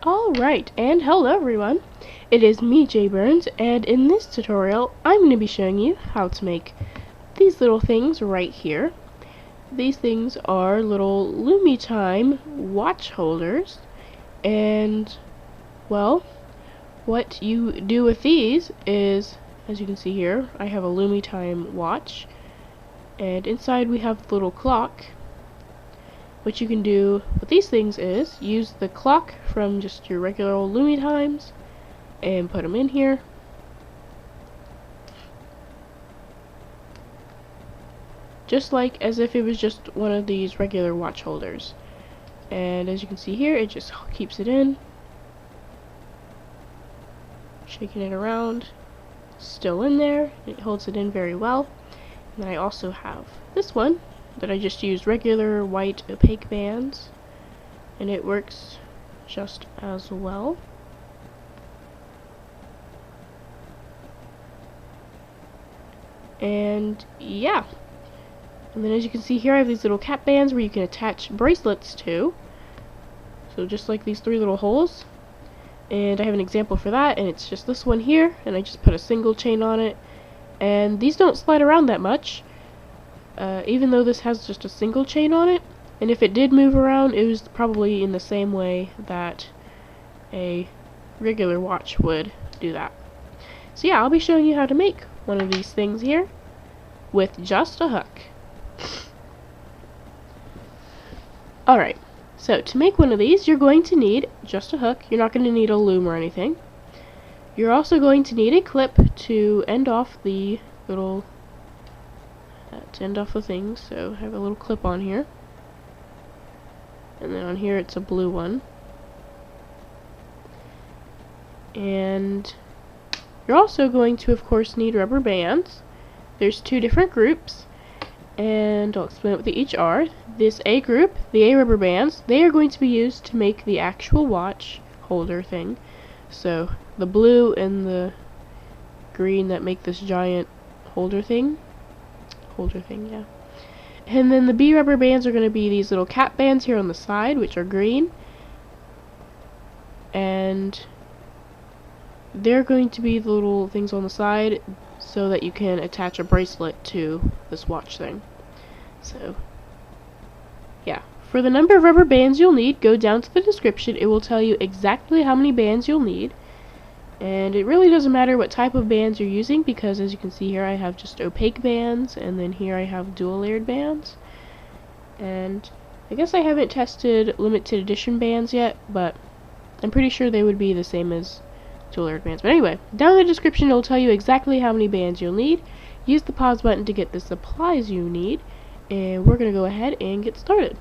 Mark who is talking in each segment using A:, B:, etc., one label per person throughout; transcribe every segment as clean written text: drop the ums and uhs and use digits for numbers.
A: Alright, and hello everyone. It is me, Jay Burns, and in this tutorial, I'm going to be showing you how to make these little things right here. These things are little Loomey Time watch holders, and, well, what you do with these is, as you can see here, I have a Loomey Time watch, and inside we have the little clock. What you can do with these things is use the clock from just your regular old Loomey Times and put them in here. Just like as if it was just one of these regular watch holders. And as you can see here, it just keeps it in. Shaking it around. Still in there. It holds it in very well. And then I also have this one that I just used regular white opaque bands, and it works just as well. And yeah, and then as you can see here, I have these little cap bands where you can attach bracelets to, so just like these three little holes. And I have an example for that, and it's just this one here, and I just put a single chain on it, and these don't slide around that much. Even though this has just a single chain on it, and if it did move around, it was probably in the same way that a regular watch would do that. So yeah, I'll be showing you how to make one of these things here with just a hook. Alright, so to make one of these, you're going to need just a hook. You're not going to need a loom or anything. You're also going to need a clip to end off the little things, so I have a little clip on here, and then on here it's a blue one. And you're also going to, of course, need rubber bands. There's two different groups, and I'll explain what they each are. This A group, the A rubber bands, they are going to be used to make the actual watch holder thing. So the blue and the green that make this giant holder thing, yeah. And then the B rubber bands are going to be these little cap bands here on the side, which are green. And they're going to be the little things on the side so that you can attach a bracelet to this watch thing. So, yeah. For the number of rubber bands you'll need, go down to the description. It will tell you exactly how many bands you'll need. And it really doesn't matter what type of bands you're using, because as you can see here, I have just opaque bands, and then here I have dual layered bands. And I guess I haven't tested limited edition bands yet, but I'm pretty sure they would be the same as dual layered bands. But anyway, down in the description it'll tell you exactly how many bands you'll need. Use the pause button to get the supplies you need, and we're going to go ahead and get started.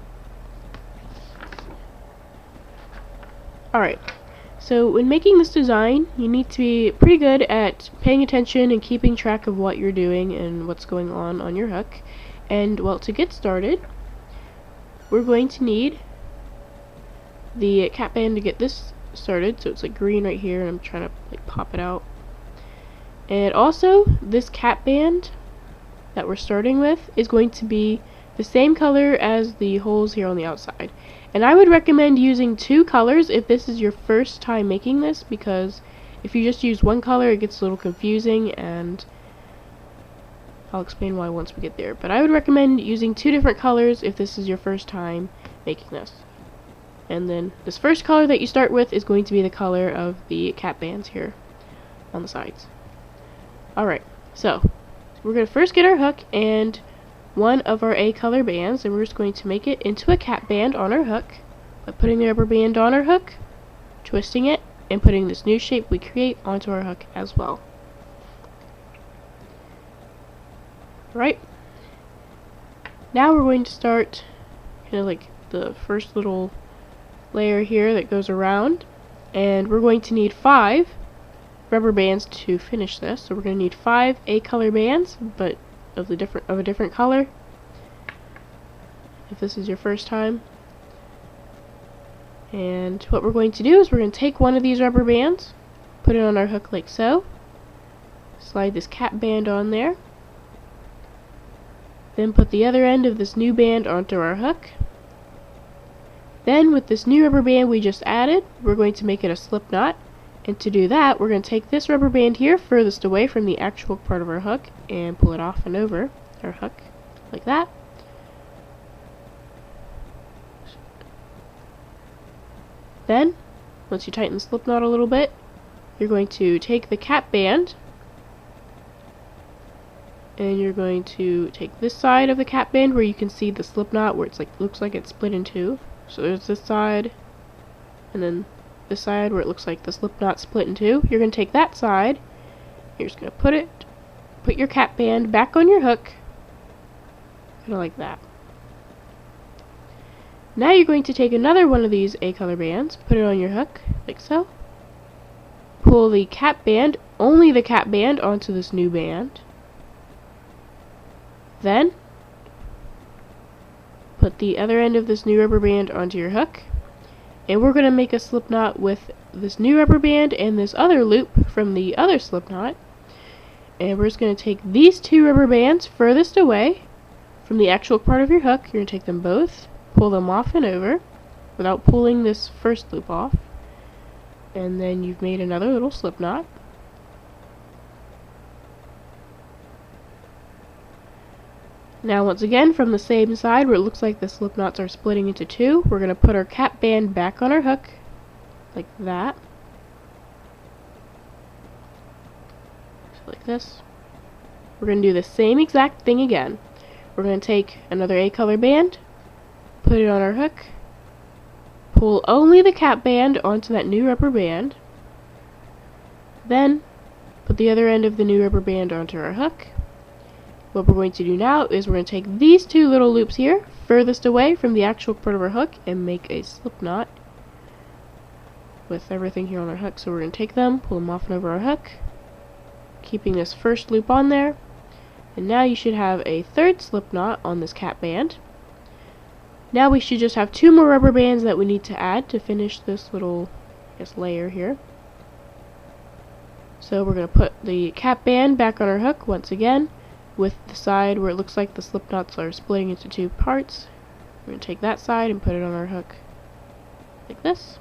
A: Alright. So when making this design, you need to be pretty good at paying attention and keeping track of what you're doing and what's going on your hook. And well, to get started, we're going to need the cap band to get this started. So it's like green right here, and I'm trying to like pop it out. And also, this cap band that we're starting with is going to be the same color as the holes here on the outside. And I would recommend using two colors if this is your first time making this, because if you just use one color it gets a little confusing, and I'll explain why once we get there. But I would recommend using two different colors if this is your first time making this. And then this first color that you start with is going to be the color of the cap bands here on the sides. Alright, so we're going to first get our hook and one of our A color bands, and we're just going to make it into a cap band on our hook by putting the rubber band on our hook, twisting it, and putting this new shape we create onto our hook as well. Right. Now we're going to start kind of like the first little layer here that goes around, and we're going to need 5 rubber bands to finish this. So we're going to need 5 A color bands, but of a different color, if this is your first time. And what we're going to do is we're going to take one of these rubber bands, put it on our hook like so, slide this cap band on there, then put the other end of this new band onto our hook, Then with this new rubber band we just added, we're going to make it a slip knot. And to do that, we're going to take this rubber band here furthest away from the actual part of our hook and pull it off and over our hook, like that. Then, once you tighten the slip knot a little bit, you're going to take the cap band and you're going to take this side of the cap band where you can see the slip knot where it's like looks like it's split in two. So there's this side and then this side where it looks like the slip knot split in two. You're going to take that side, you're just going to put your cap band back on your hook, kind of like that. Now you're going to take another one of these A-color bands, put it on your hook, like so. Pull the cap band, only the cap band, onto this new band. Then, put the other end of this new rubber band onto your hook. And we're going to make a slip knot with this new rubber band and this other loop from the other slip knot. And we're just going to take these two rubber bands furthest away from the actual part of your hook. You're going to take them both, pull them off and over without pulling this first loop off. And then you've made another little slip knot. Now once again, from the same side where it looks like the slip knots are splitting into two, we're going to put our cap band back on our hook, like that. So like this. We're going to do the same exact thing again. We're going to take another A-color band, put it on our hook, pull only the cap band onto that new rubber band, then put the other end of the new rubber band onto our hook. What we're going to do now is we're going to take these two little loops here, furthest away from the actual part of our hook, and make a slip knot with everything here on our hook. So we're going to take them, pull them off and over our hook, keeping this first loop on there. And now you should have a third slip knot on this cap band. Now we should just have two more rubber bands that we need to add to finish this little, layer here. So we're going to put the cap band back on our hook once again, with the side where it looks like the slip knots are splitting into two parts. We're going to take that side and put it on our hook like this.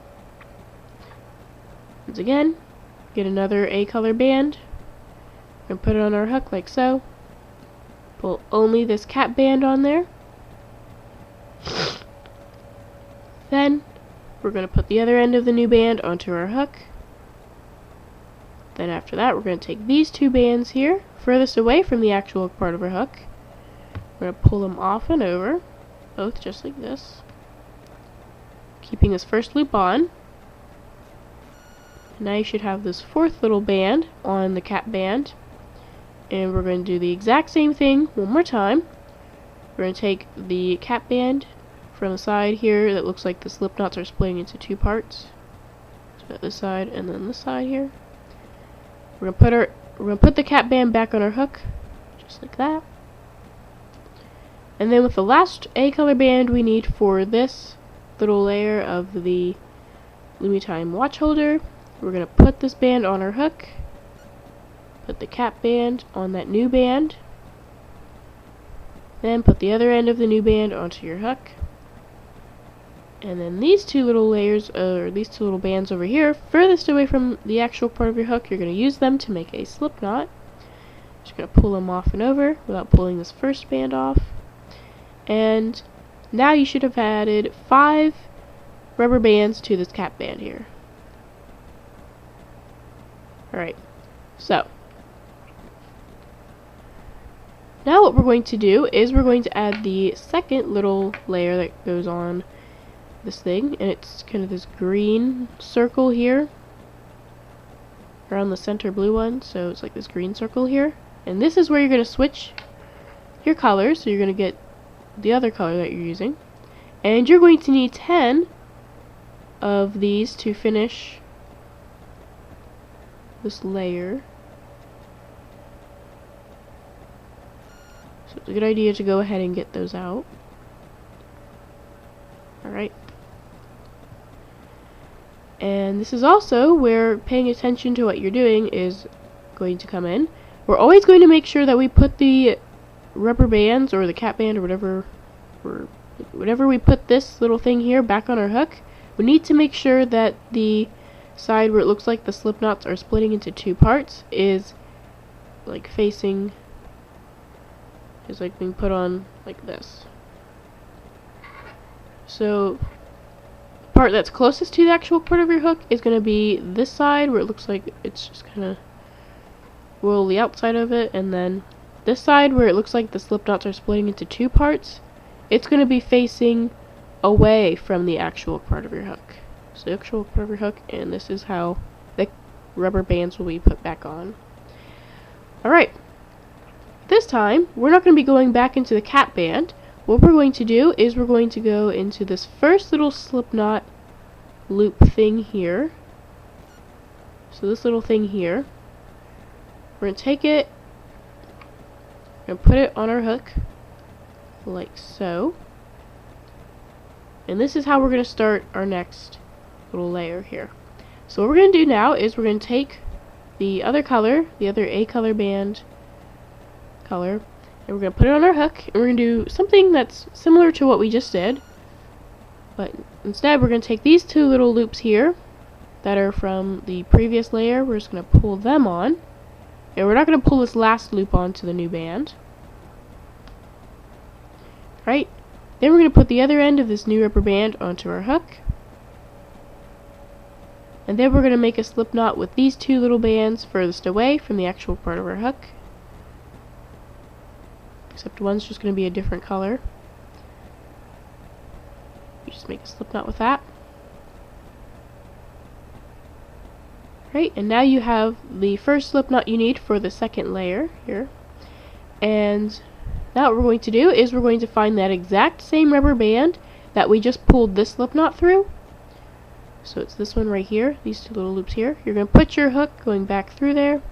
A: Once again, get another A-color band and put it on our hook like so. Pull only this cap band on there. Then we're going to put the other end of the new band onto our hook. Then after that, we're going to take these two bands here, furthest away from the actual part of our hook. We're going to pull them off and over, both just like this, keeping this first loop on. Now you should have this fourth little band on the cap band, and we're going to do the exact same thing one more time. We're going to take the cap band from the side here that looks like the slip knots are splitting into two parts. So this side and then this side here. We're gonna put the cap band back on our hook, just like that. And then with the last A-color band we need for this little layer of the Loomey Time watch holder, we're gonna put this band on our hook, put the cap band on that new band, then put the other end of the new band onto your hook. And then these two little layers, or these two little bands over here, furthest away from the actual part of your hook, you're going to use them to make a slip knot. Just going to pull them off and over without pulling this first band off. And now you should have added 5 rubber bands to this cap band here. Alright, so now what we're going to do is we're going to add the second little layer that goes on this thing, and it's kind of this green circle here around the center blue one, so it's like this green circle here, and this is where you're going to switch your colors. So you're going to get the other color that you're using, and you're going to need 10 of these to finish this layer. So it's a good idea to go ahead and get those out. Alright. And this is also where paying attention to what you're doing is going to come in. We're always going to make sure that we put the rubber bands or the cap band or whatever we're whenever we put this little thing here back on our hook, we need to make sure that the side where it looks like the slip knots are splitting into two parts is like facing, is like being put on like this. So the part that's closest to the actual part of your hook is going to be this side where it looks like it's just kind of roll the outside of it, and then this side where it looks like the slip knots are splitting into two parts, it's going to be facing away from the actual part of your hook. So the actual part of your hook, and this is how the rubber bands will be put back on. Alright, this time we're not going to be going back into the cap band. What we're going to do is we're going to go into this first little slip knot loop thing here. So this little thing here, we're going to take it and put it on our hook like so. And this is how we're going to start our next little layer here. So what we're going to do now is we're going to take the other color, the other A color band color, and we're going to put it on our hook, and we're going to do something that's similar to what we just did, but instead we're going to take these two little loops here that are from the previous layer, we're just going to pull them on, and we're not going to pull this last loop onto the new band. Right? Then we're going to put the other end of this new rubber band onto our hook, and then we're going to make a slip knot with these two little bands furthest away from the actual part of our hook. Except one's just going to be a different color. You just make a slip knot with that. Right, and now you have the first slip knot you need for the second layer here. And now what we're going to do is we're going to find that exact same rubber band that we just pulled this slip knot through. So it's this one right here, these two little loops here. You're going to put your hook going back through there.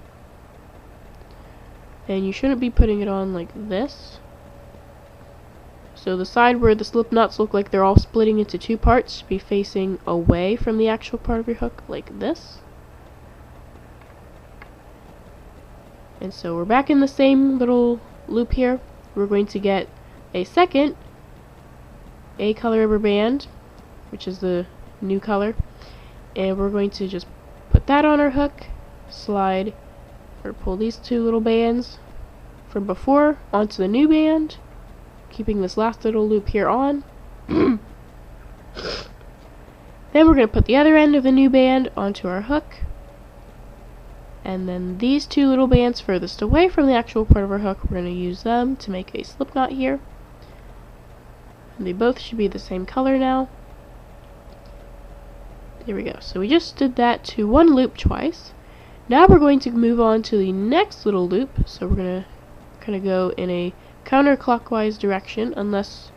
A: And you shouldn't be putting it on like this. So the side where the slip knots look like they're all splitting into two parts should be facing away from the actual part of your hook like this. And so we're back in the same little loop here. We're going to get a second A color rubber band, which is the new color, and we're going to just put that on our hook, slide or pull these two little bands from before onto the new band, keeping this last little loop here on. Then we're going to put the other end of the new band onto our hook, and then these two little bands furthest away from the actual part of our hook, we're going to use them to make a slip knot here. And they both should be the same color now. There we go. So we just did that to one loop twice. Now we're going to move on to the next little loop. So we're going to kind of go in a counterclockwise direction, unless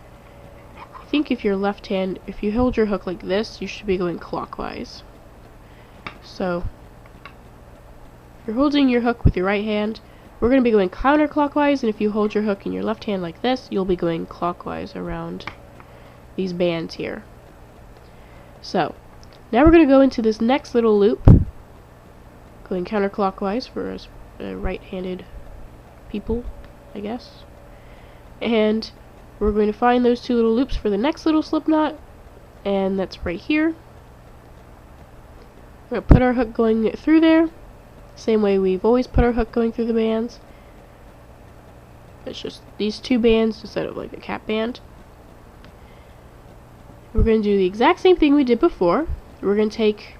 A: I think if you're left hand, if you hold your hook like this, you should be going clockwise. So if you're holding your hook with your right hand, we're going to be going counterclockwise, and if you hold your hook in your left hand like this, you'll be going clockwise around these bands here. So now we're going to go into this next little loop, going counterclockwise for us right-handed people, I guess. And we're going to find those two little loops for the next little slip knot, and that's right here. We're going to put our hook going through there, same way we've always put our hook going through the bands. It's just these two bands instead of like a cap band. We're going to do the exact same thing we did before. We're going to take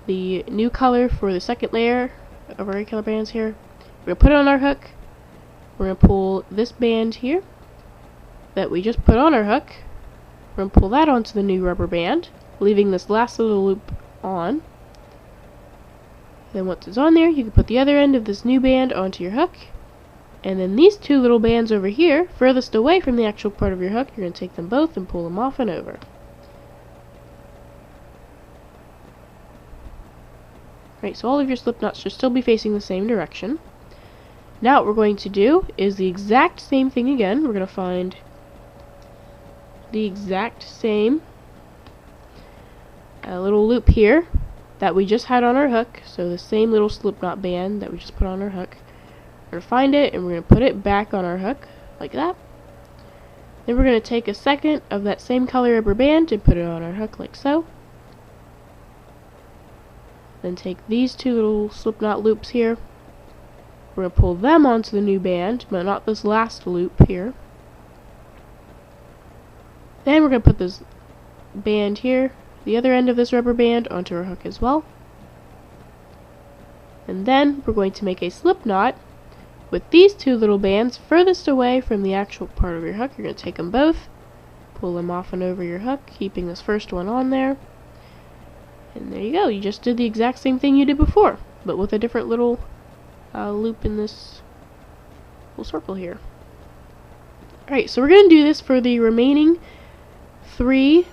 A: the new color for the second layer of our color bands here. We're going to put it on our hook. We're going to pull this band here that we just put on our hook. We're going to pull that onto the new rubber band, leaving this last little loop on. Then once it's on there, you can put the other end of this new band onto your hook. And then these two little bands over here, furthest away from the actual part of your hook, you're going to take them both and pull them off and over. Right, so all of your slip knots should still be facing the same direction. Now what we're going to do is the exact same thing again. We're going to find the exact same little loop here that we just had on our hook. So the same little slip knot band that we just put on our hook. We're going to find it and we're going to put it back on our hook like that. Then we're going to take a second of that same color rubber band and put it on our hook like so. Then take these two little slip knot loops here. We're going to pull them onto the new band, but not this last loop here. Then we're going to put this band here, the other end of this rubber band, onto our hook as well. And then we're going to make a slip knot with these two little bands furthest away from the actual part of your hook. You're going to take them both, pull them off and over your hook, keeping this first one on there. And there you go. You just did the exact same thing you did before, but with a different little loop in this little circle here. Alright, so we're going to do this for the remaining 3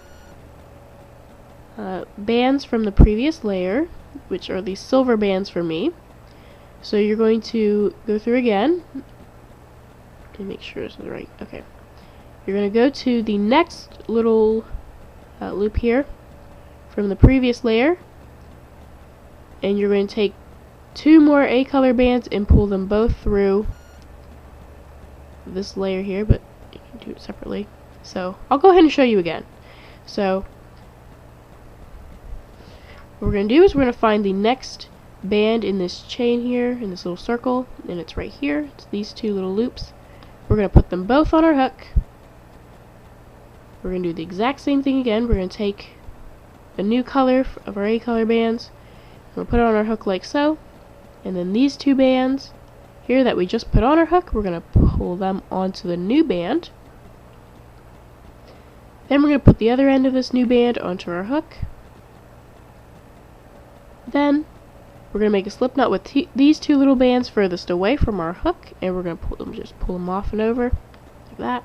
A: bands from the previous layer, which are these silver bands for me. So you're going to go through again and make sure this is right. Okay. You're going to go to the next little loop here from the previous layer, and you're going to take 2 more A color bands and pull them both through this layer here, but you can do it separately. So I'll go ahead and show you again. So what we're going to do is we're going to find the next band in this chain here, in this little circle, and it's right here. It's these 2 little loops. We're going to put them both on our hook. We're going to do the exact same thing again. We're going to take a new color of our A color bands. We'll put it on our hook like so. And then these 2 bands here that we just put on our hook, we're going to pull them onto the new band. Then we're going to put the other end of this new band onto our hook. Then we're going to make a slip knot with these 2 little bands furthest away from our hook, and we're going to just pull them off and over like that.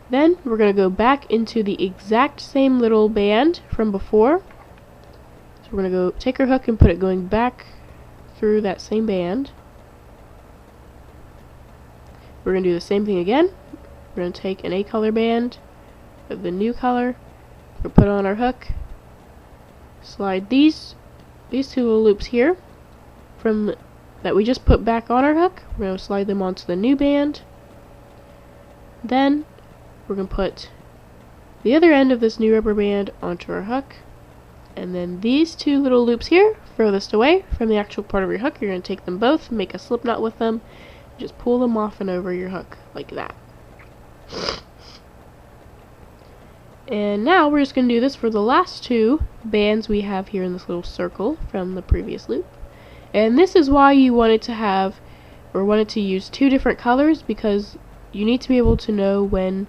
A: Then we're going to go back into the exact same little band from before. So we're going to go take our hook and put it going back through that same band. We're going to do the same thing again. We're going to take an A color band of the new color. We'll put it on our hook. Slide these 2 little loops here from that we just put back on our hook. We're going to slide them onto the new band. Then we're going to put the other end of this new rubber band onto our hook. And then these 2 little loops here, furthest away from the actual part of your hook, you're going to take them both, make a slip knot with them, and just pull them off and over your hook, like that. And now we're just going to do this for the last 2 bands we have here in this little circle from the previous loop. And this is why you wanted to use 2 different colors, because you need to be able to know when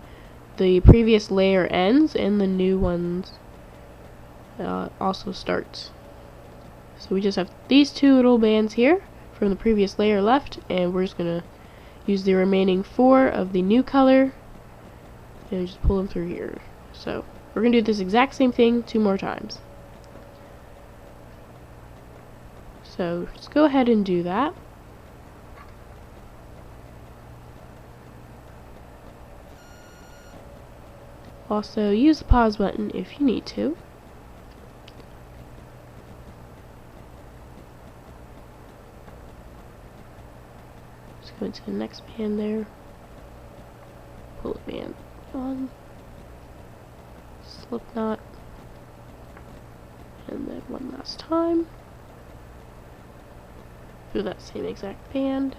A: the previous layer ends and the new ones also starts. So we just have these 2 little bands here from the previous layer left, and we're just going to use the remaining 4 of the new color and just pull them through here. So we're going to do this exact same thing 2 more times. So just go ahead and do that. Also, use the pause button if you need to. Just go into the next band there. Pull the band on. Slip knot. And then one last time. Through that same exact band.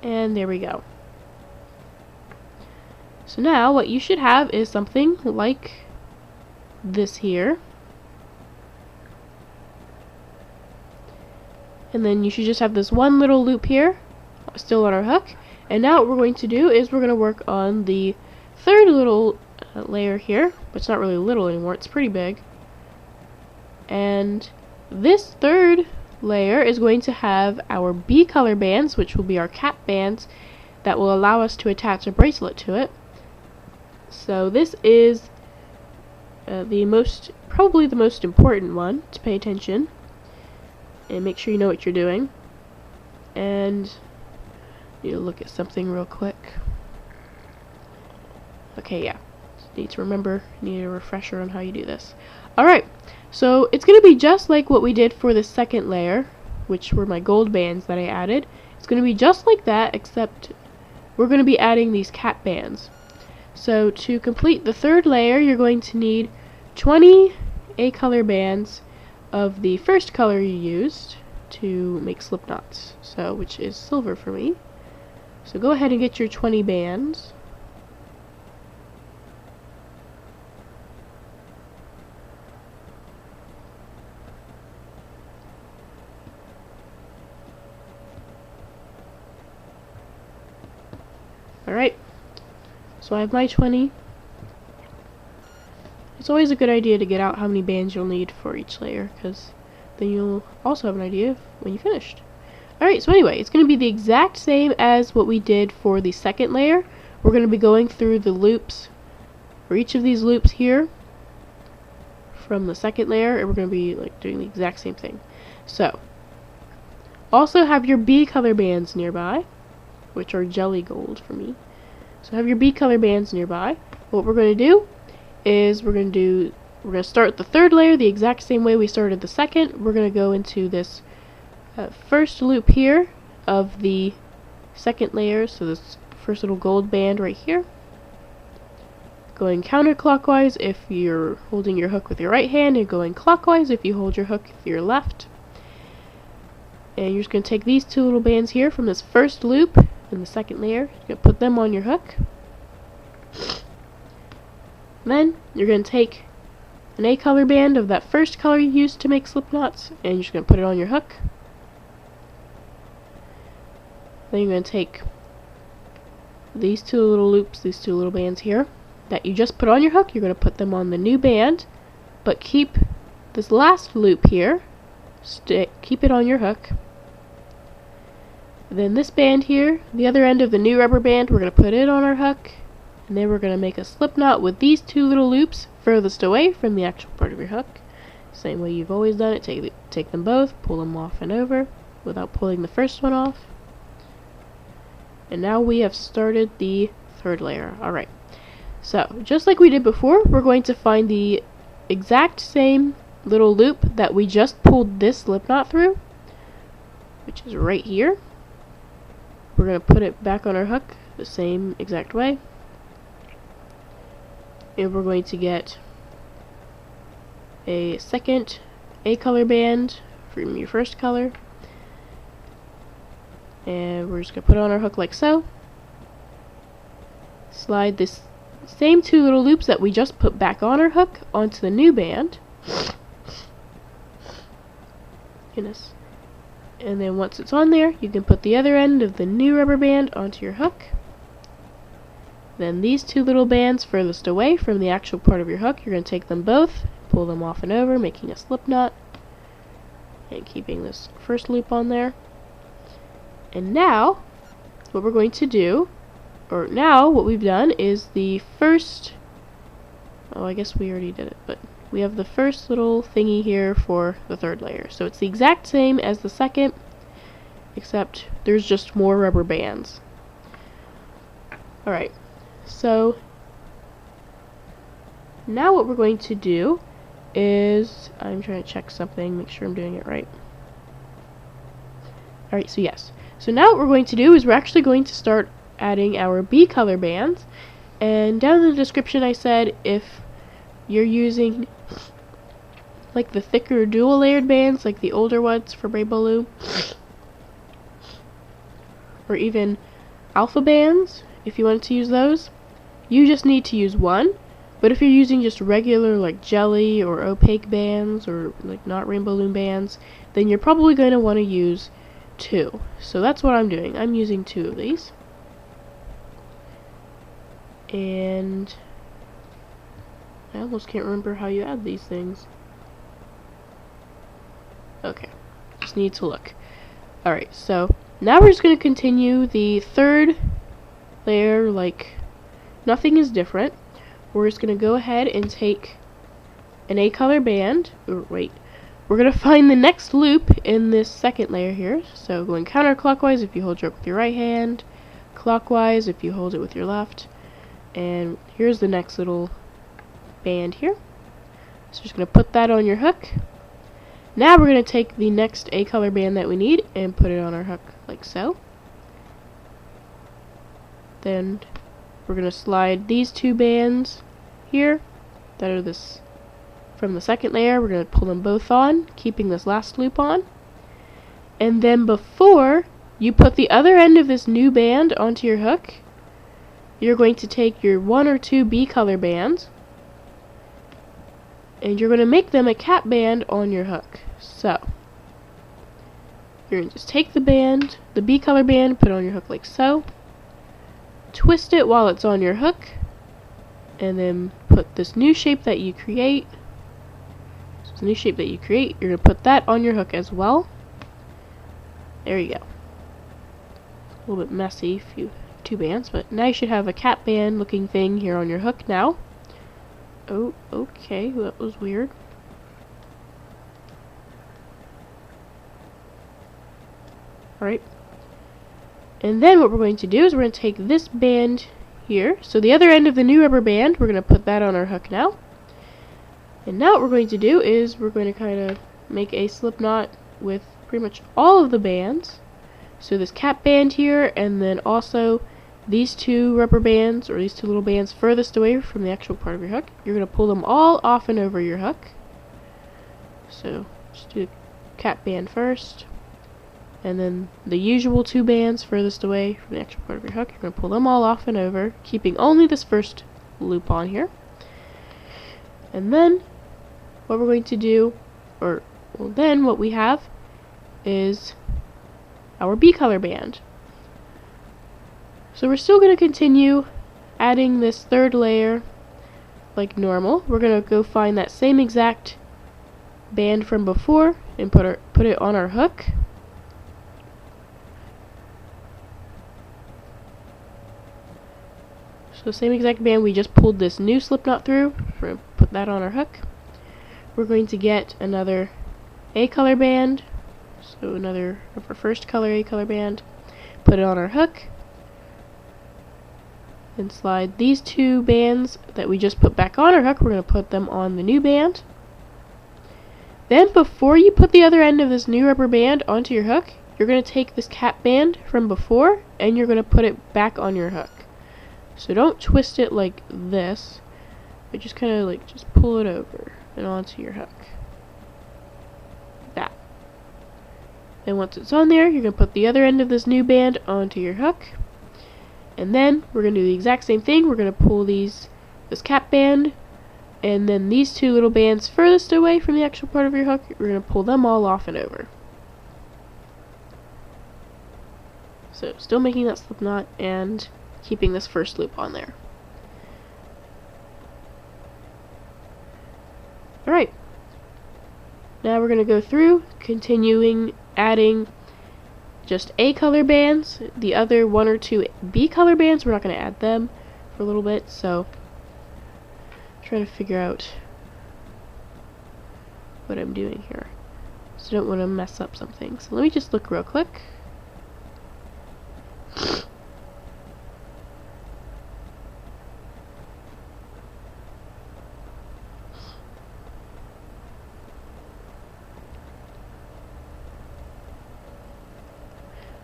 A: And there we go. So now what you should have is something like this here. And then you should just have this one little loop here, still on our hook. And now what we're going to do is we're going to work on the 3rd little layer here, but it's not really little anymore, it's pretty big. And this 3rd layer is going to have our B color bands, which will be our cap bands, that will allow us to attach a bracelet to it. So this is probably the most important one to pay attention and make sure you know what you're doing. And need to look at something real quick. Okay, yeah. Need to remember, need a refresher on how you do this. Alright, so it's going to be just like what we did for the 2nd layer, which were my gold bands that I added, It's going to be just like that, except we're going to be adding these cap bands. So to complete the third layer, you're going to need 20 A-color bands of the first color you used to make slip knots, so which is silver for me. So go ahead and get your 20 bands. Alright, so I have my 20. It's always a good idea to get out how many bands you'll need for each layer, because then you'll also have an idea of when you finished. Alright, so anyway, it's going to be the exact same as what we did for the second layer. We're going to be going through the loops for each of these loops here from the second layer, and we're going to be like doing the exact same thing. So, also have your B color bands nearby, which are jelly gold for me. So have your B color bands nearby. What we're going to do is we're going to start the third layer the exact same way we started the second. We're going to go into this first loop here of the second layer, so this first little gold band right here. Going counterclockwise if you're holding your hook with your right hand, and going clockwise if you hold your hook with your left. And you're just going to take these two little bands here from this first loop in the second layer. You're going to put them on your hook. Then you're going to take an A color band of that first color you used to make slip knots, and you're just going to put it on your hook. Then you're going to take these two little loops, these two little bands here that you just put on your hook. You're going to put them on the new band, but keep this last loop here, keep it on your hook. Then this band here, the other end of the new rubber band, we're going to put it on our hook, and then we're going to make a slip knot with these two little loops furthest away from the actual part of your hook. Same way you've always done it. Take them both, pull them off and over without pulling the first one off. And now we have started the third layer. Alright, so just like we did before, we're going to find the exact same little loop that we just pulled this slip knot through, which is right here. We're going to put it back on our hook the same exact way. And we're going to get a second A color band from your first color. And we're just going to put it on our hook like so. Slide this same two little loops that we just put back on our hook onto the new band. Goodness. And then once it's on there, you can put the other end of the new rubber band onto your hook. Then these two little bands furthest away from the actual part of your hook, you're going to take them both, pull them off and over, making a slip knot, and keeping this first loop on there. And now, what we're going to do, or now what we've done is the first, oh I guess we already did it, but we have the first little thingy here for the third layer. So it's the exact same as the second, except there's just more rubber bands. Alright, so now what we're going to do is, I'm trying to check something, make sure I'm doing it right. Alright, so yes. So now what we're going to do is we're actually going to start adding our B color bands. And down in the description I said if you're using like the thicker dual layered bands, like the older ones for Rainbow Loom, or even alpha bands, if you wanted to use those, you just need to use one. But if you're using just regular like jelly or opaque bands, or like not Rainbow Loom bands, then you're probably going to want to use two. So that's what I'm doing. I'm using two of these. And I almost can't remember how you add these things. Okay, just need to look. Alright, so now we're just going to continue the third layer like nothing is different. We're just going to go ahead and take an A color band. We're going to find the next loop in this second layer here. So going counterclockwise if you hold your hook with your right hand, clockwise if you hold it with your left. And here's the next little band here. So just going to put that on your hook. Now we're going to take the next A color band that we need and put it on our hook like so. Then we're going to slide these two bands here that are this from the second layer. We're going to pull them both on, keeping this last loop on. And then before you put the other end of this new band onto your hook, you're going to take your 1 or 2 B color bands and you're going to make them a cap band on your hook. So you're going to just take the band, the B color band, put it on your hook like so, twist it while it's on your hook, and then put this new shape that you create. So the new shape that you create, you're going to put that on your hook as well. There you go. A little bit messy, few 2 bands, but now you should have a cap band looking thing here on your hook now. Oh, okay, that was weird. Alright. And then what we're going to do is we're going to take this band here. So the other end of the new rubber band, we're going to put that on our hook now. And now what we're going to do is we're going to kind of make a slip knot with pretty much all of the bands. So this cap band here, and then also these 2 rubber bands, or these 2 little bands furthest away from the actual part of your hook. You're going to pull them all off and over your hook. So just do the cap band first, and then the usual 2 bands furthest away from the actual part of your hook. You're going to pull them all off and over, keeping only this first loop on here. And then what we're going to do, then what we have is our B color band. So we're still going to continue adding this 3rd layer like normal. We're going to go find that same exact band from before and put it on our hook. So same exact band we just pulled this new slip knot through. We're going to put that on our hook. We're going to get another A color band. So another of our first color A color band. Put it on our hook. And slide these 2 bands that we just put back on our hook, we're going to put them on the new band. Then before you put the other end of this new rubber band onto your hook, you're going to take this cap band from before and you're going to put it back on your hook. So don't twist it like this, but just kind of like just pull it over and onto your hook. Like that. And once it's on there, you're going to put the other end of this new band onto your hook. And then we're going to do the exact same thing. We're going to pull this cap band, and then these 2 little bands furthest away from the actual part of your hook, we're going to pull them all off and over. So still making that slip knot and keeping this first loop on there. Alright. Now we're going to go through, continuing adding just A color bands. The other 1 or 2 B color bands, we're not going to add them for a little bit, so I'm trying to figure out what I'm doing here. So I don't want to mess up something. So let me just look real quick.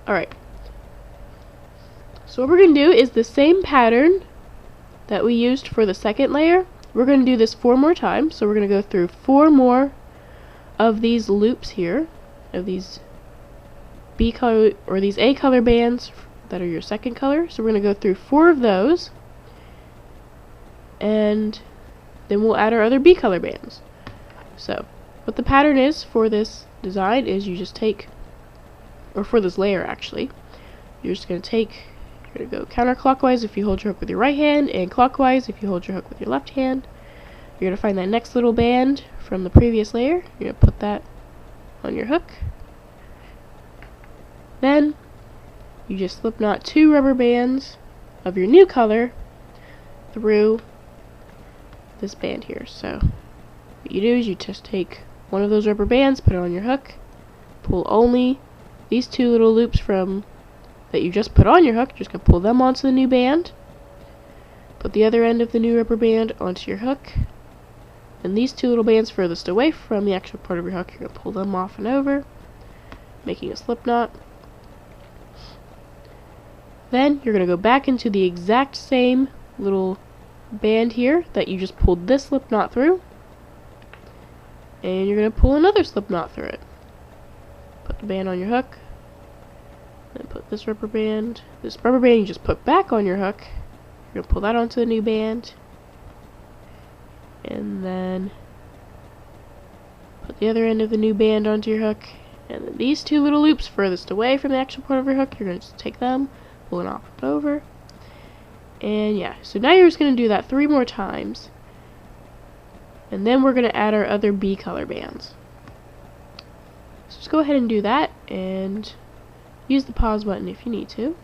A: Alright. So what we're going to do is the same pattern that we used for the second layer. We're going to do this 4 more times. So we're going to go through 4 more of these loops here, of these B color or these A color bands that are your second color. So we're going to go through 4 of those, and then we'll add our other B color bands. So what the pattern is for this design is you just take, or for this layer actually, you're just going to take, you're going to go counterclockwise if you hold your hook with your right hand, and clockwise if you hold your hook with your left hand. You're going to find that next little band from the previous layer. You're going to put that on your hook. Then you just slip knot 2 rubber bands of your new color through this band here. So what you do is you just take one of those rubber bands, put it on your hook, pull only these 2 little loops from that you just put on your hook. You're just going to pull them onto the new band, put the other end of the new rubber band onto your hook, and these 2 little bands furthest away from the actual part of your hook, you're going to pull them off and over, making a slip knot. Then you're going to go back into the exact same little band here that you just pulled this slip knot through, and you're going to pull another slip knot through it. Put the band on your hook, then put this rubber band you just put back on your hook. You're going to pull that onto the new band, and then put the other end of the new band onto your hook, and then these two little loops furthest away from the actual part of your hook, you're going to just take them, pull it off and over. And yeah, so now you're just going to do that 3 more times. And then we're going to add our other B color bands. So just go ahead and do that, and use the pause button if you need to.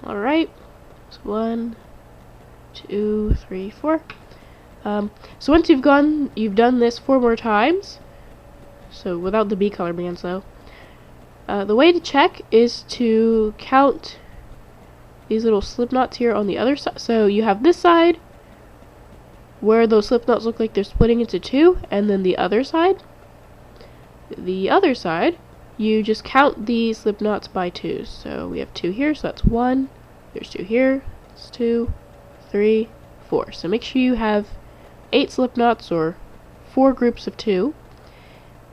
A: Alright, so 1, 2, 3, 4. So once you've done this 4 more times, so without the B color bands though, the way to check is to count these little slip knots here on the other side. So you have this side where those slip knots look like they're splitting into 2, and then the other side, you just count these slip knots by 2. So we have 2 here, so that's 1. There's 2 here. It's 2, 3, 4. So make sure you have 8 slip knots, or 4 groups of 2.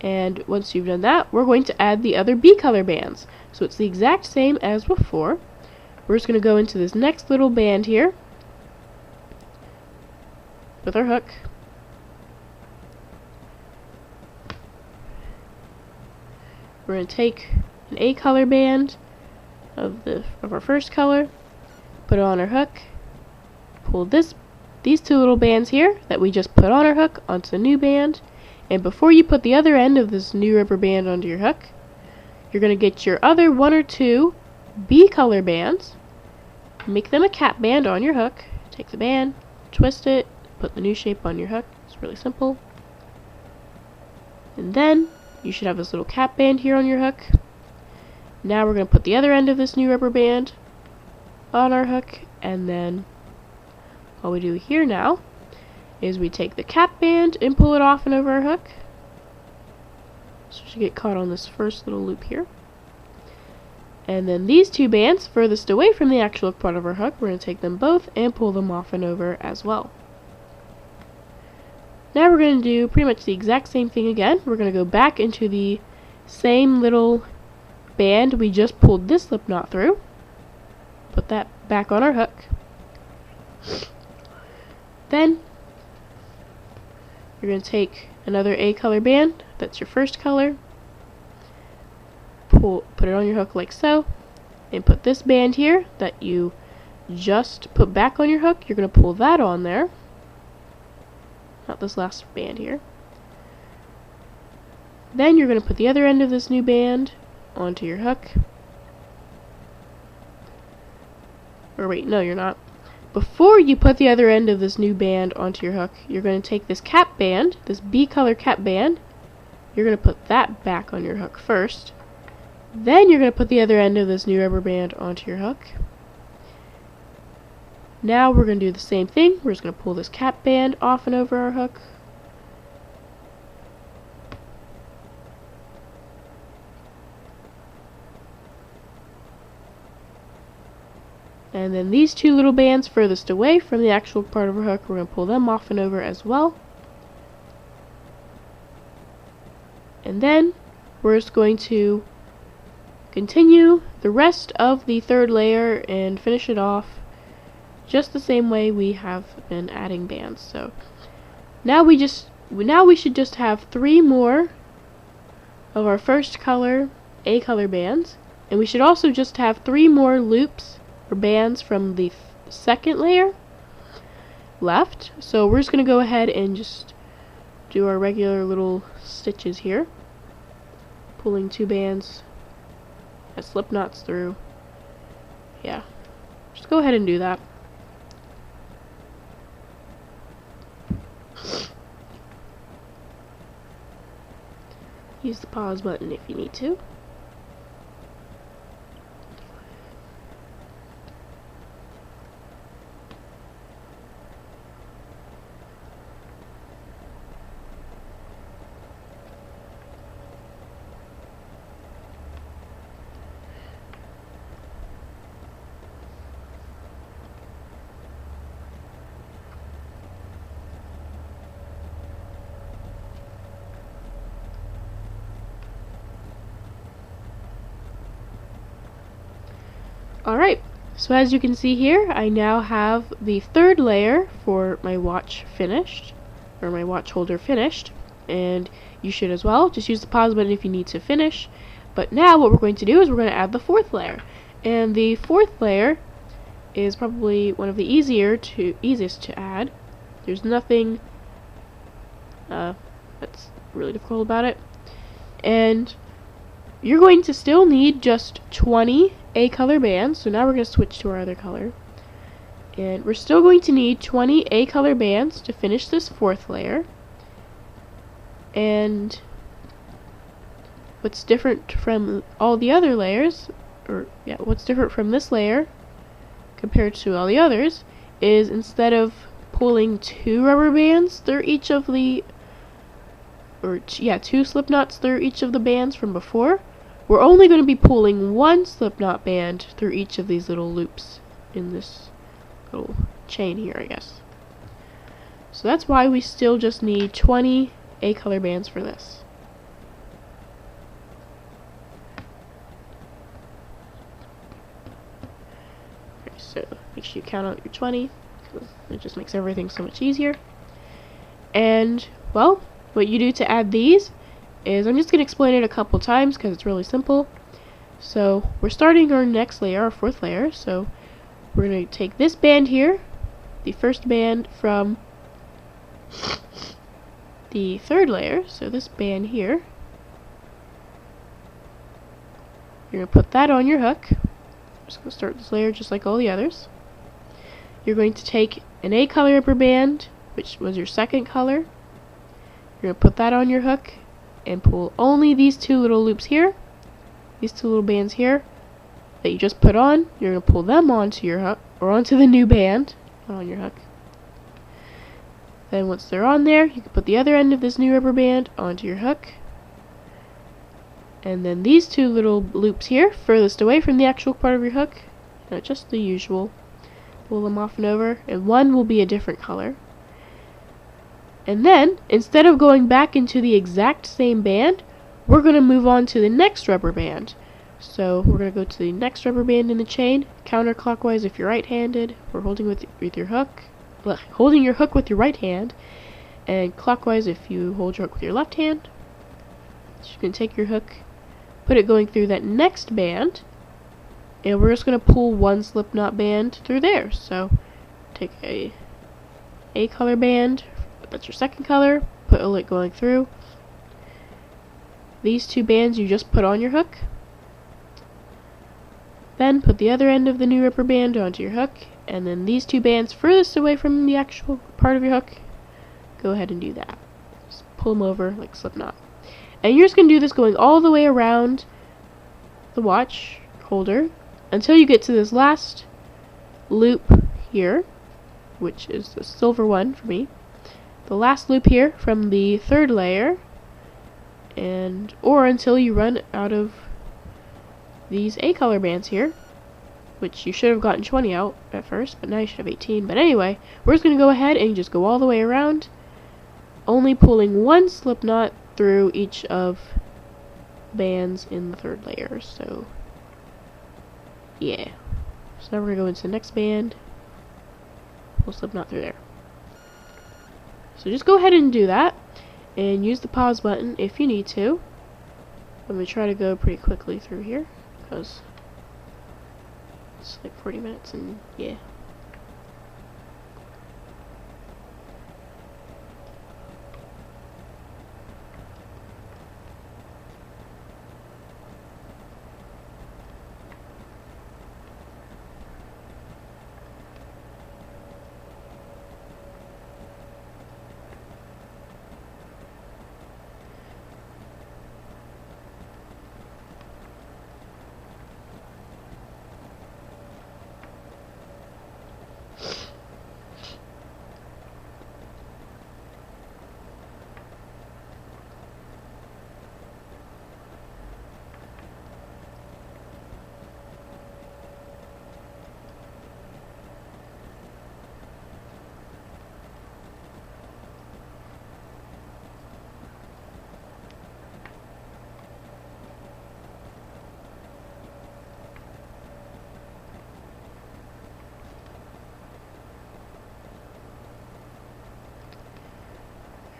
A: And once you've done that, we're going to add the other B color bands. So it's the exact same as before. We're just going to go into this next little band here with our hook. We're going to take an A color band of our first color, put it on our hook, pull these 2 little bands here that we just put on our hook onto the new band, and before you put the other end of this new rubber band onto your hook, you're going to get your other 1 or 2 B color bands, make them a cap band on your hook, take the band, twist it, put the new shape on your hook. It's really simple. And then you should have this little cap band here on your hook. Now we're going to put the other end of this new rubber band on our hook, and then all we do here now is we take the cap band and pull it off and over our hook. So it should get caught on this first little loop here. And then these 2 bands furthest away from the actual part of our hook, we're going to take them both and pull them off and over as well. Now we're going to do pretty much the exact same thing again. We're going to go back into the same little band we just pulled this slip knot through. Put that back on our hook. Then you're going to take another A color band, that's your first color, put it on your hook like so, and put this band here that you just put back on your hook, you're going to pull that on there. Not this last band here. Then you're going to put the other end of this new band onto your hook. Or wait, no you're not. Before you put the other end of this new band onto your hook, you're going to take this cap band, this B color cap band, you're going to put that back on your hook first. Then you're going to put the other end of this new rubber band onto your hook. Now we're going to do the same thing. We're just going to pull this cap band off and over our hook. And then these 2 little bands furthest away from the actual part of our hook, we're going to pull them off and over as well. And then we're just going to continue the rest of the 3rd layer and finish it off just the same way we have been adding bands. So now we should just have 3 more of our first color A color bands, And we should also just have 3 more loops or bands from the second layer left. So we're just going to go ahead and just do our regular little stitches here, pulling 2 bands that slip knots through. Yeah, just go ahead and do that. Use the pause button if you need to. Alright, so as you can see here, I now have the third layer for my watch finished, or my watch holder finished, and you should as well. Just use the pause button if you need to finish. But now what we're going to do is we're going to add the fourth layer. And the fourth layer is probably one of the easiest to add. There's nothing that's really difficult about it. And you're going to still need just 20 A color bands. So now we're going to switch to our other color. And we're still going to need 20 A color bands to finish this fourth layer. And what's different from all the other layers, what's different from this layer compared to all the others, is instead of pulling 2 rubber bands through each of the, 2 slip knots through each of the bands from before, we're only going to be pulling 1 slip knot band through each of these little loops in this little chain here, I guess. So that's why we still just need 20 A color bands for this. Okay, so make sure you count out your 20, because it just makes everything so much easier. And, well, what you do to add these is, I'm just going to explain it a couple times because it's really simple. So we're starting our next layer, our fourth layer. So we're going to take this band here, the first band from the third layer, so this band here. You're going to put that on your hook. I'm just going to start this layer just like all the others. You're going to take an A color rubber band, which was your second color. You're going to put that on your hook and pull only these 2 little loops here, these 2 little bands here that you just put on. You're going to pull them onto your hook, or onto the new band on your hook. Then once they're on there, you can put the other end of this new rubber band onto your hook. And then these 2 little loops here, furthest away from the actual part of your hook, just the usual. Pull them off and over, and one will be a different color. And then, instead of going back into the exact same band, we're going to move on to the next rubber band. So we're going to go to the next rubber band in the chain, counterclockwise if you're right-handed. We're holding with your hook, holding your hook with your right hand, and clockwise if you hold your hook with your left hand. So you can take your hook, put it going through that next band, and we're just going to pull 1 slip knot band through there. So take a color band. That's your second color, put it going through. These 2 bands you just put on your hook. Then put the other end of the new rubber band onto your hook, and then these 2 bands furthest away from the actual part of your hook, go ahead and do that. Just pull them over like slip knot. And you're just going to do this going all the way around the watch holder until you get to this last loop here, which is the silver one for me. The last loop here from the third layer, or until you run out of these A color bands here, which you should have gotten 20 out at first, but now you should have 18. But anyway, we're just going to go ahead and just go all the way around, only pulling 1 slip knot through each of bands in the third layer. So yeah, so now we're going to go into the next band, pull slip knot through there. So just go ahead and do that, and use the pause button if you need to. I'm going to try to go pretty quickly through here, because it's like 40 minutes and yeah.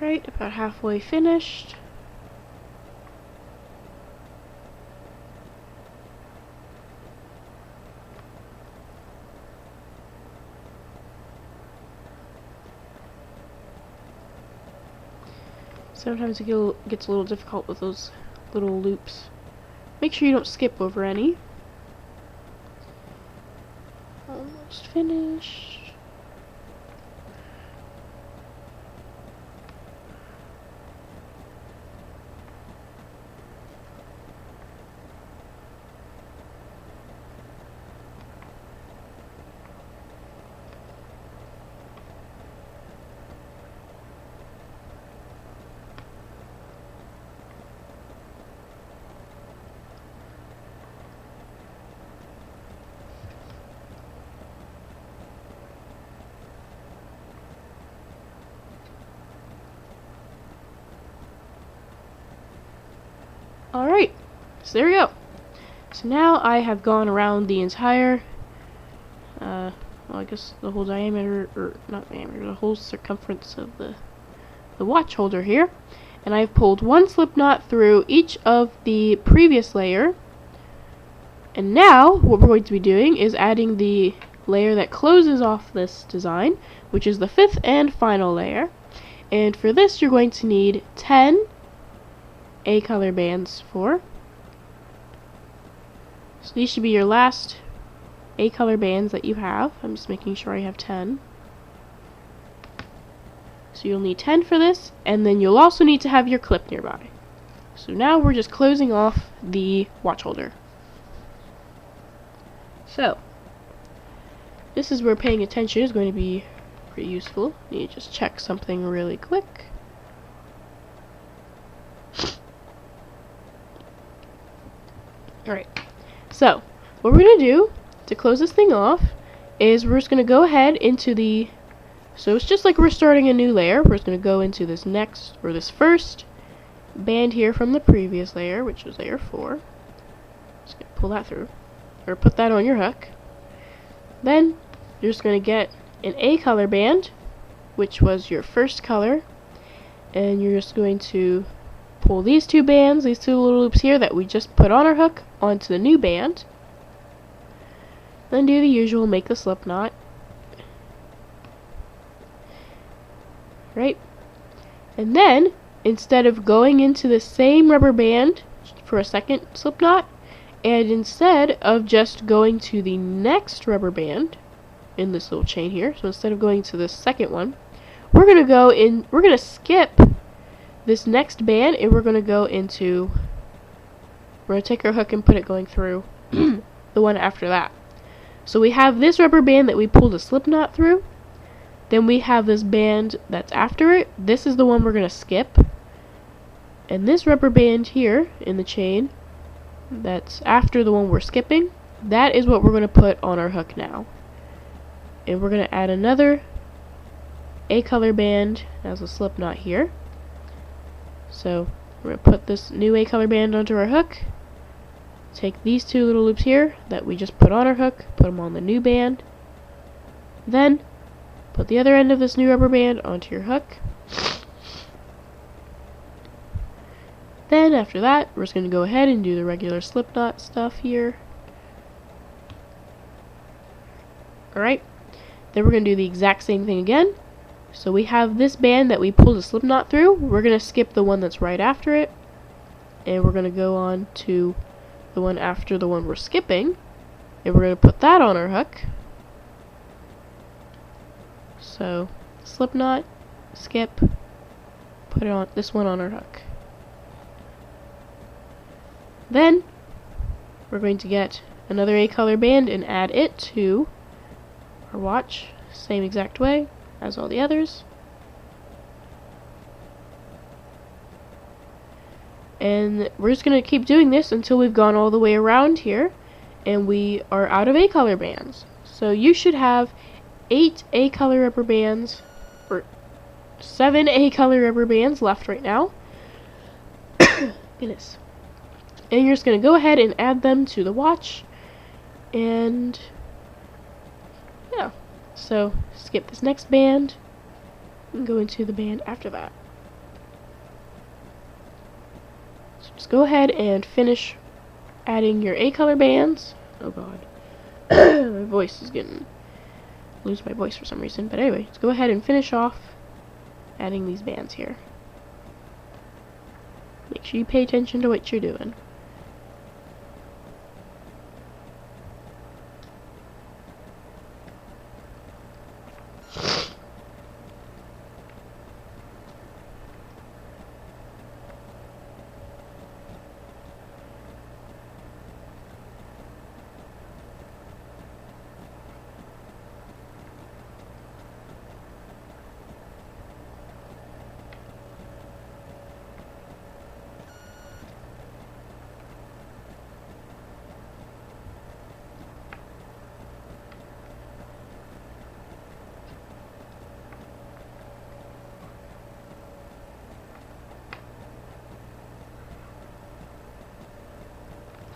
A: Right, about halfway finished. Sometimes it gets a little difficult with those little loops. Make sure you don't skip over any. Almost finished. Alright, so there we go. So now I have gone around the entire, well, I guess the whole diameter, or not diameter, the whole circumference of the watch holder here. And I've pulled one slip knot through each of the previous layer. And now, what we're going to be doing is adding the layer that closes off this design, which is the 5th and final layer. And for this, you're going to need 10 A-color bands for. So these should be your last A-color bands that you have. I'm just making sure I have 10. So you'll need 10 for this, and then you'll also need to have your clip nearby. So now we're just closing off the watch holder. So, this is where paying attention is going to be pretty useful. Need to just check something really quick. Alright, so what we're going to do to close this thing off is we're just going to go ahead into the, so it's just like we're starting a new layer. We're just going to go into this next, or this first band here from the previous layer, which was layer 4. Just going to pull that through, or put that on your hook. Then you're just going to get an A color band, which was your first color, and you're just going to pull these two bands, these two little loops here that we just put on our hook, onto the new band. Then do the usual, make the slip knot. Right? And then, instead of going into the same rubber band for a second slip knot, and instead of just going to the next rubber band in this little chain here, so instead of going to the second one, we're going to skip this next band, and we're going to go into, we're going to take our hook and put it going through the one after that. So we have this rubber band that we pulled a slip knot through, then we have this band that's after it. This is the one we're going to skip, and this rubber band here in the chain that's after the one we're skipping, that is what we're going to put on our hook now. And we're going to add another A color band as a slip knot here. So we're going to put this new A color band onto our hook, take these two little loops here that we just put on our hook, put them on the new band, then put the other end of this new rubber band onto your hook, Then after that, we're just going to go ahead and do the regular slip knot stuff here. Alright, then we're going to do the exact same thing again. So we have this band that we pulled a slip knot through. We're going to skip the one that's right after it, and we're going to go on to the one after the one we're skipping, and we're going to put that on our hook. So slip knot, skip, put it on this one on our hook. Then we're going to get another A color band and add it to our watch, same exact way as all the others. And we're just going to keep doing this until we've gone all the way around here and we are out of A color bands. So you should have 8 A color rubber bands, or 7 A color rubber bands left right now. Goodness. And you're just going to go ahead and add them to the watch. And yeah, so skip this next band and go into the band after that. So just go ahead and finish adding your A color bands. Oh god. My voice is getting... lose my voice for some reason. But anyway, let's go ahead and finish off adding these bands here. Make sure you pay attention to what you're doing.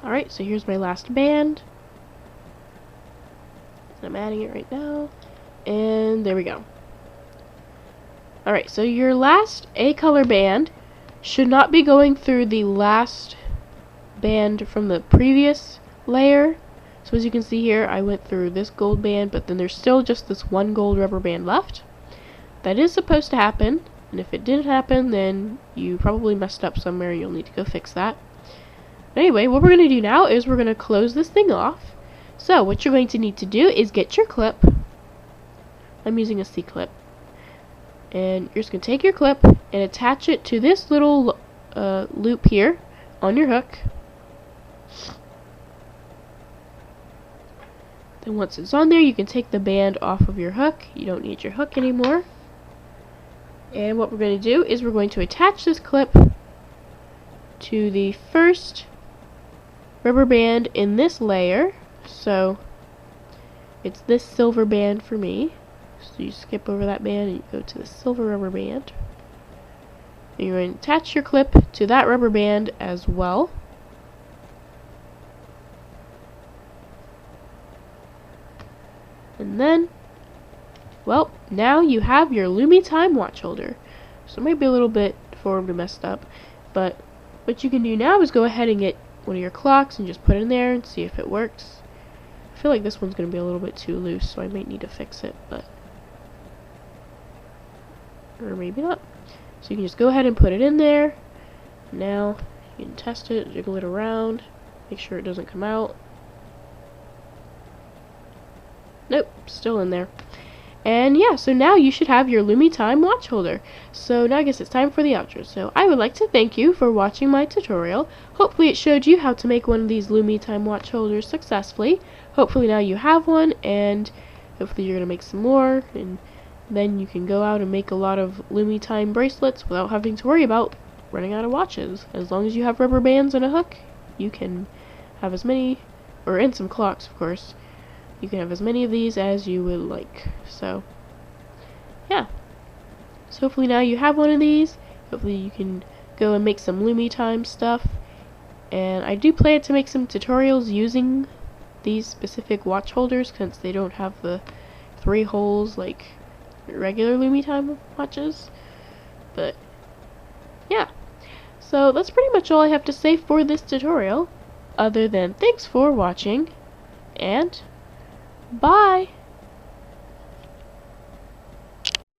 A: Alright, so here's my last band. I'm adding it right now. And there we go. Alright, so your last A color band should not be going through the last band from the previous layer. So as you can see here, I went through this gold band, but then there's still just this one gold rubber band left. That is supposed to happen, and if it didn't happen, then you probably messed up somewhere and you'll need to go fix that. Anyway, what we're going to do now is we're going to close this thing off. So what you're going to need to do is get your clip. I'm using a C-clip. And you're just going to take your clip and attach it to this little loop here on your hook. Then once it's on there, you can take the band off of your hook. You don't need your hook anymore. And what we're going to do is we're going to attach this clip to the first rubber band in this layer. So it's this silver band for me. So you skip over that band and you go to the silver rubber band. And you're going to attach your clip to that rubber band as well. And then, well, now you have your Loomey Time watch holder. So it might be a little bit formed and messed up, but what you can do now is go ahead and get one of your clocks and just put it in there and see if it works. I feel like this one's going to be a little bit too loose, so I might need to fix it, but... or maybe not. So you can just go ahead and put it in there. Now, you can test it, jiggle it around, make sure it doesn't come out. Nope, still in there. And yeah, so now you should have your Loomey Time watch holder. So now I guess it's time for the outro. So I would like to thank you for watching my tutorial. Hopefully it showed you how to make one of these Loomey Time watch holders successfully. Hopefully now you have one, and hopefully you're going to make some more, and then you can go out and make a lot of Loomey Time bracelets without having to worry about running out of watches. As long as you have rubber bands and a hook, you can have as many, or and some clocks of course. You can have as many of these as you would like. So, yeah. So hopefully now you have one of these. Hopefully you can go and make some Loomey Time stuff. And I do plan to make some tutorials using these specific watch holders, since they don't have the 3 holes like regular Loomey Time watches. But, yeah. So that's pretty much all I have to say for this tutorial, other than thanks for watching, and bye!